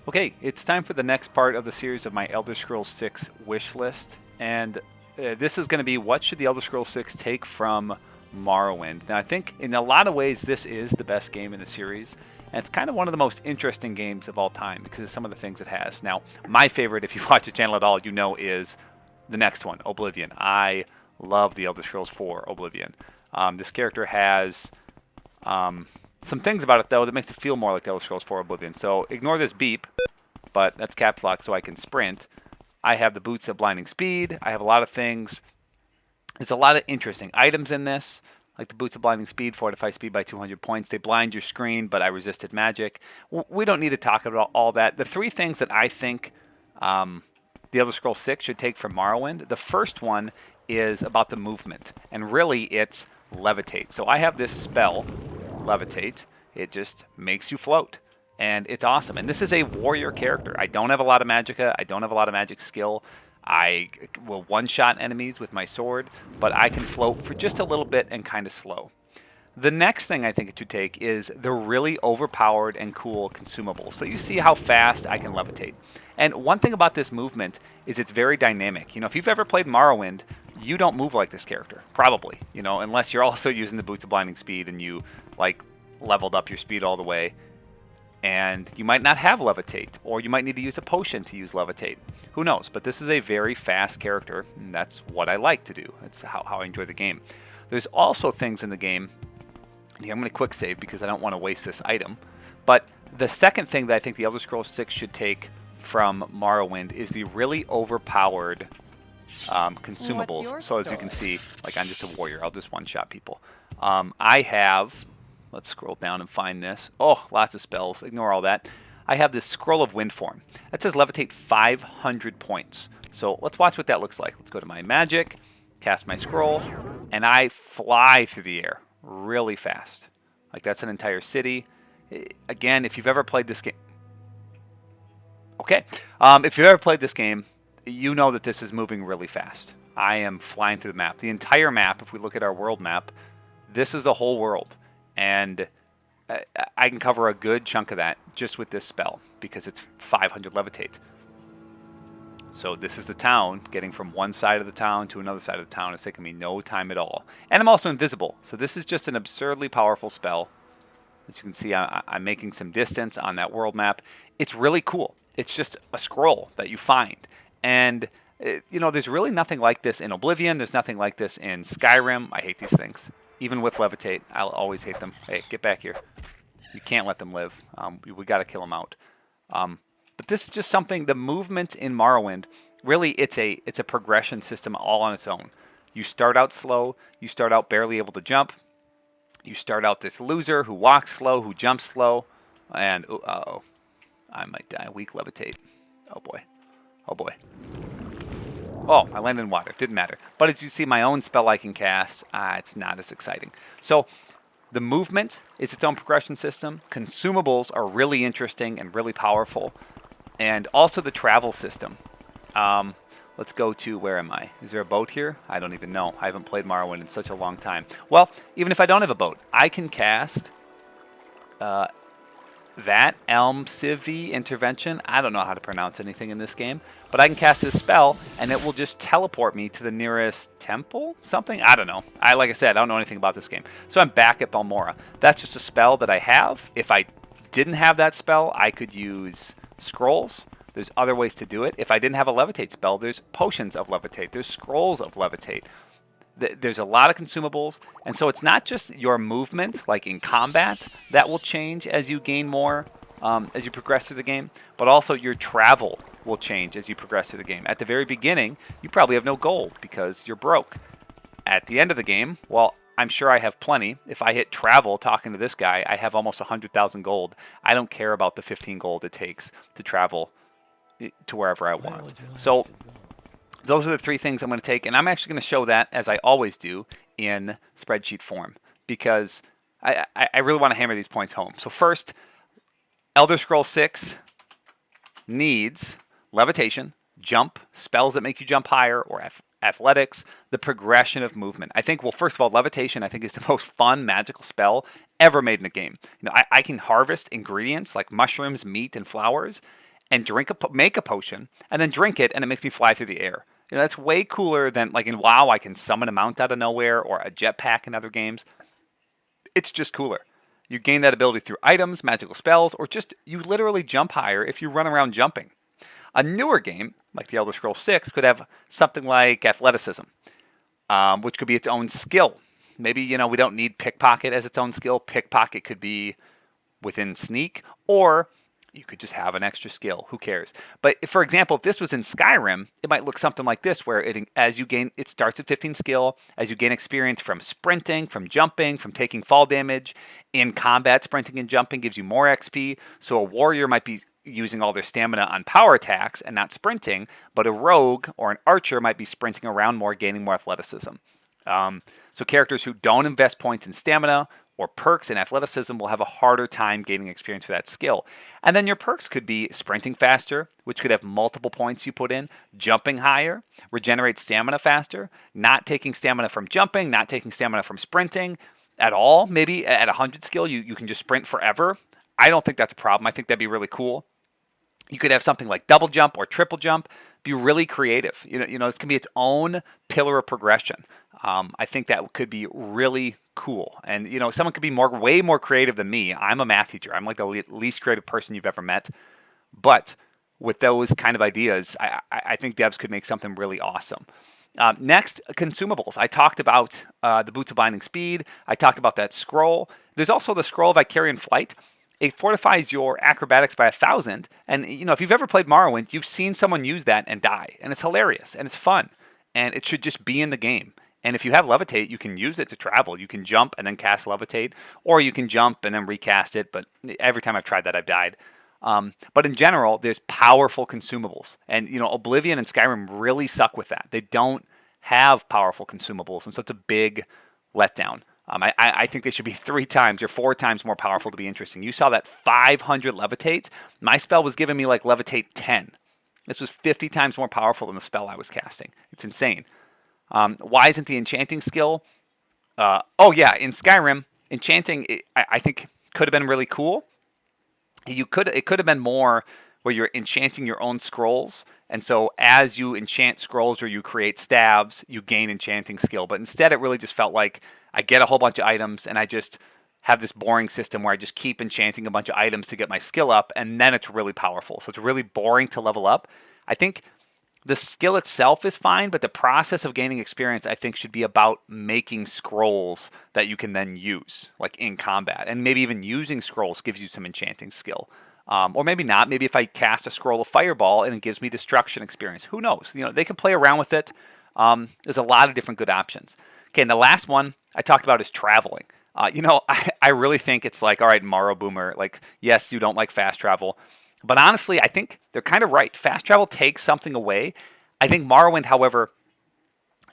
Okay, it's time for the next part of the series of my Elder Scrolls 6 wish list, and this is going to be what should the Elder Scrolls 6 take from Morrowind. Now, I think in a lot of ways this is the best game in the series, and it's kind of one of the most interesting games of all time because of some of the things it has. Now, my favorite, if you watch the channel at all, you know, is the next one, Oblivion. I love the Elder Scrolls 4 Oblivion. This character has some things about it, though, that makes it feel more like the Elder Scrolls 4 Oblivion. So ignore this beep, but that's caps lock so I can sprint. I have the boots of blinding speed. I have a lot of things. There's a lot of interesting items in this, like the boots of blinding speed, fortify speed by 200 points. They blind your screen, but I resisted magic. We don't need to talk about all that. The three things that I think the Elder Scrolls 6 should take from Morrowind, the first one is about the movement, and really it's levitate. So I have this spell, levitate. It just makes you float, and it's awesome. And this is a warrior character. I don't have a lot of magicka. I don't have a lot of magic skill. I will one-shot enemies with my sword, but I can float for just a little bit and kind of slow. The next thing I think it should take is the really overpowered and cool consumables. So you see how fast I can levitate. And one thing about this movement is it's very dynamic. You know, if you've ever played Morrowind, you don't move like this character, probably, you know, unless you're also using the boots of blinding speed and you like leveled up your speed all the way. And you might not have levitate, or you might need to use a potion to use levitate. Who knows? But this is a very fast character, and that's what I like to do. That's how I enjoy the game. There's also things in the game. Here, I'm going to quick save because I don't want to waste this item. But the second thing that I think the Elder Scrolls 6 should take from Morrowind is the really overpowered consumables. So as you can see, like I'm just a warrior. I'll just one-shot people. I have, let's scroll down and find this. Oh, lots of spells. Ignore all that. I have this Scroll of Wind form. That says levitate 500 points. So let's watch what that looks like. Let's go to my magic, cast my scroll, and I fly through the air really fast. Like that's an entire city. Again, if you've ever played this game, okay. If you've ever played this game, you know that this is moving really fast. I am flying through the map. The entire map, if we look at our world map, this is the whole world. And I can cover a good chunk of that just with this spell because it's 500 levitate. So this is the town. Getting from one side of the town to another side of the town is taking me no time at all. And I'm also invisible. So this is just an absurdly powerful spell. As you can see, I'm making some distance on that world map. It's really cool. It's just a scroll that you find. And, you know, there's really nothing like this in Oblivion. There's nothing like this in Skyrim. I hate these things. Even with levitate, I'll always hate them. Hey, get back here. You can't let them live. We got to kill them out. But this is just something, the movement in Morrowind, really it's a progression system all on its own. You start out slow. You start out barely able to jump. You start out this loser who walks slow, who jumps slow. And, uh-oh, I might die. Weak levitate. Oh, boy. Oh, boy. Oh, I landed in water. Didn't matter. But as you see, my own spell I can cast, it's not as exciting. So the movement is its own progression system. Consumables are really interesting and really powerful. And also the travel system. Let's go to, where am I? Is there a boat here? I don't even know. I haven't played Morrowind in such a long time. Well, even if I don't have a boat, I can cast that Elm Civi intervention. I don't know how to pronounce anything in this game, but I can cast this spell and it will just teleport me to the nearest temple, something. I don't know. Like I said, I don't know anything about this game. So I'm back at Balmora. That's just a spell that I have. If I didn't have that spell, I could use scrolls. There's other ways to do it. If I didn't have a levitate spell, there's potions of levitate. There's scrolls of levitate. There's a lot of consumables, and so it's not just your movement, like in combat, that will change as you gain more, as you progress through the game, but also your travel will change as you progress through the game. At the very beginning, you probably have no gold because you're broke. At the end of the game, well, I'm sure I have plenty. If I hit travel talking to this guy, I have almost 100,000 gold. I don't care about the 15 gold it takes to travel to wherever I want. So those are the three things I'm going to take, and I'm actually going to show that, as I always do, in spreadsheet form, because I really want to hammer these points home. So first, Elder Scrolls 6 needs levitation, jump, spells that make you jump higher, or athletics, the progression of movement. I think, well, first of all, levitation, I think, is the most fun magical spell ever made in a game. You know, I can harvest ingredients like mushrooms, meat, and flowers, and make a potion, and then drink it, and it makes me fly through the air. That's way cooler than like in WoW. I can summon a mount out of nowhere or a jetpack in other games. It's just cooler. You gain that ability through items, magical spells, or just you literally jump higher if you run around jumping. A newer game like the Elder Scrolls 6 could have something like athleticism, which could be its own skill. Maybe we don't need pickpocket as its own skill. Pickpocket could be within sneak, or you could just have an extra skill. Who cares? But for example, if this was in Skyrim, it might look something like this, where it starts at 15 skill. As you gain experience from sprinting, from jumping, from taking fall damage, in combat, sprinting and jumping gives you more XP. So a warrior might be using all their stamina on power attacks and not sprinting, but a rogue or an archer might be sprinting around more, gaining more athleticism. So characters who don't invest points in stamina or perks in athleticism will have a harder time gaining experience for that skill. And then your perks could be sprinting faster, which could have multiple points you put in, jumping higher, regenerate stamina faster, not taking stamina from jumping, not taking stamina from sprinting at all. Maybe at 100 skill, you can just sprint forever. I don't think that's a problem. I think that'd be really cool. You could have something like double jump or triple jump. Be really creative. This can be its own pillar of progression. I think that could be really cool. And someone could be way more creative than me. I'm a math teacher. I'm like the least creative person you've ever met. But with those kind of ideas, I think devs could make something really awesome. Next, consumables. I talked about the Boots of Blinding Speed. I talked about that scroll. There's also the scroll of Icarian Flight. It fortifies your acrobatics by 1,000. And if you've ever played Morrowind, you've seen someone use that and die. And it's hilarious and it's fun. And it should just be in the game. And if you have Levitate, you can use it to travel. You can jump and then cast Levitate, or you can jump and then recast it. But every time I've tried that, I've died. But in general, there's powerful consumables. And Oblivion and Skyrim really suck with that. They don't have powerful consumables, and so it's a big letdown. I think they should be 3 times or 4 times more powerful to be interesting. You saw that 500 Levitate. My spell was giving me like Levitate 10. This was 50 times more powerful than the spell I was casting. It's insane. Why isn't the enchanting skill? In Skyrim, enchanting, I think, could have been really cool. It could have been more where you're enchanting your own scrolls, and so as you enchant scrolls or you create staves, you gain enchanting skill. But instead, it really just felt like I get a whole bunch of items, and I just have this boring system where I just keep enchanting a bunch of items to get my skill up, and then it's really powerful. So it's really boring to level up. I think the skill itself is fine, but the process of gaining experience, I think, should be about making scrolls that you can then use, like in combat. And maybe even using scrolls gives you some enchanting skill. Or maybe not. Maybe if I cast a scroll of fireball and it gives me destruction experience. Who knows? They can play around with it. There's a lot of different good options. Okay, and the last one I talked about is traveling. I really think it's like, all right, Morrow Boomer, like, yes, you don't like fast travel. But honestly, I think they're kind of right. Fast travel takes something away. I think Morrowind, however,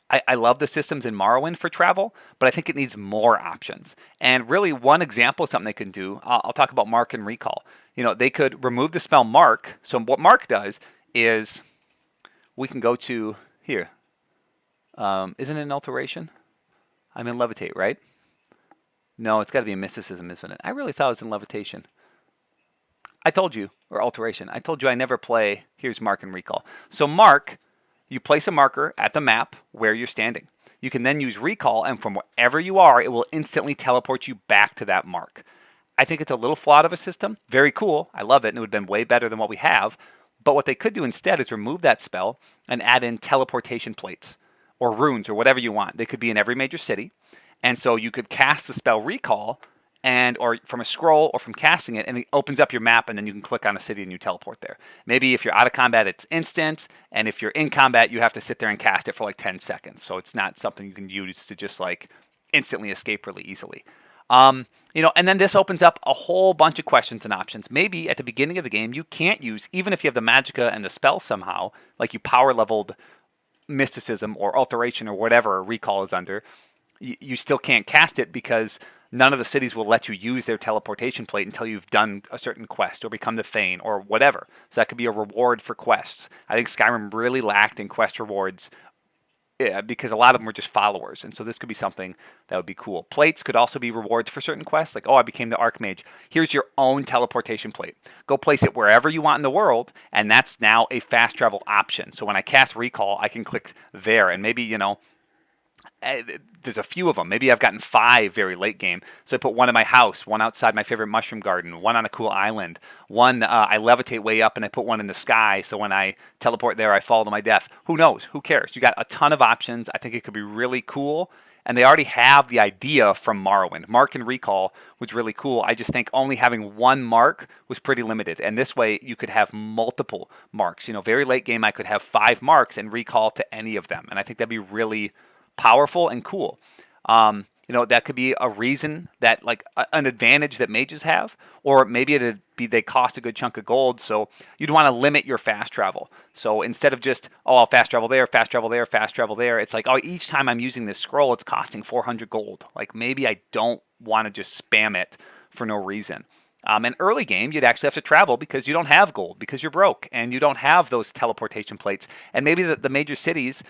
I love the systems in Morrowind for travel, but I think it needs more options. And really, one example of something they can do, I'll talk about Mark and Recall. They could remove the spell Mark. So what Mark does is we can go to here. Isn't it an alteration? I'm in Levitate, right? No, it's got to be a mysticism, isn't it? I really thought it was in Levitation. I told you, or alteration. I told you I never play. Here's Mark and Recall. So Mark, you place a marker at the map where you're standing. You can then use Recall, and from wherever you are, it will instantly teleport you back to that mark. I think it's a little flawed of a system. Very cool. I love it, and it would have been way better than what we have. But what they could do instead is remove that spell and add in teleportation plates or runes or whatever you want. They could be in every major city. And so you could cast the spell Recall or from a scroll or from casting it, and it opens up your map, and then you can click on a city and you teleport there. Maybe if you're out of combat, it's instant, and if you're in combat, you have to sit there and cast it for like 10 seconds. So it's not something you can use to just like instantly escape really easily. And then this opens up a whole bunch of questions and options. Maybe at the beginning of the game, you can't use, even if you have the magicka and the spell somehow, like you power leveled mysticism or alteration or whatever Recall is under, you still can't cast it because none of the cities will let you use their teleportation plate until you've done a certain quest or become the Thane or whatever. So that could be a reward for quests. I think Skyrim really lacked in quest rewards Yeah, because a lot of them were just followers, and so this could be something that would be cool. Plates could also be rewards for certain quests, like, oh, I became the Archmage. Here's your own teleportation plate. Go place it wherever you want in the world, and that's now a fast travel option. So when I cast Recall, I can click there, and maybe, there's a few of them. Maybe I've gotten 5 very late game. So I put one in my house, one outside my favorite mushroom garden, one on a cool island, one I levitate way up and I put one in the sky. So when I teleport there, I fall to my death. Who knows? Who cares? You got a ton of options. I think it could be really cool. And they already have the idea from Morrowind. Mark and Recall was really cool. I just think only having one mark was pretty limited. And this way you could have multiple marks. Very late game, I could have 5 marks and recall to any of them. And I think that'd be really powerful and cool. That could be a reason that, like, an advantage that mages have, or maybe it'd be they cost a good chunk of gold, so you'd want to limit your fast travel. So instead of just, oh, I'll fast travel there, fast travel there, fast travel there, it's like, oh, each time I'm using this scroll, it's costing 400 gold. Like, maybe I don't want to just spam it for no reason. In early game, you'd actually have to travel because you don't have gold, because you're broke, and you don't have those teleportation plates. And maybe the major cities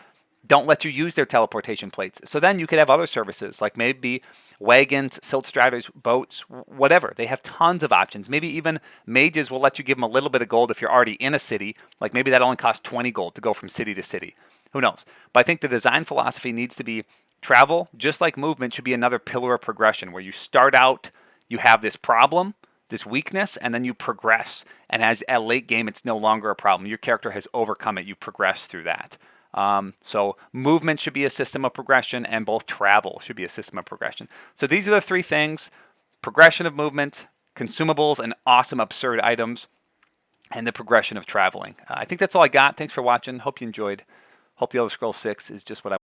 don't let you use their teleportation plates. So then you could have other services, like maybe wagons, silt striders, boats, whatever. They have tons of options. Maybe even mages will let you give them a little bit of gold if you're already in a city. Like maybe that only costs 20 gold to go from city to city. Who knows? But I think the design philosophy needs to be travel, just like movement, should be another pillar of progression where you start out, you have this problem, this weakness, and then you progress. And as at late game, it's no longer a problem. Your character has overcome it. You progress through that. So movement should be a system of progression, and both travel should be a system of progression. So these are the 3 things: progression of movement, consumables and awesome absurd items, and the progression of traveling. I think that's all I got. Thanks for watching. Hope you enjoyed. Hope the Elder Scrolls 6 is just what I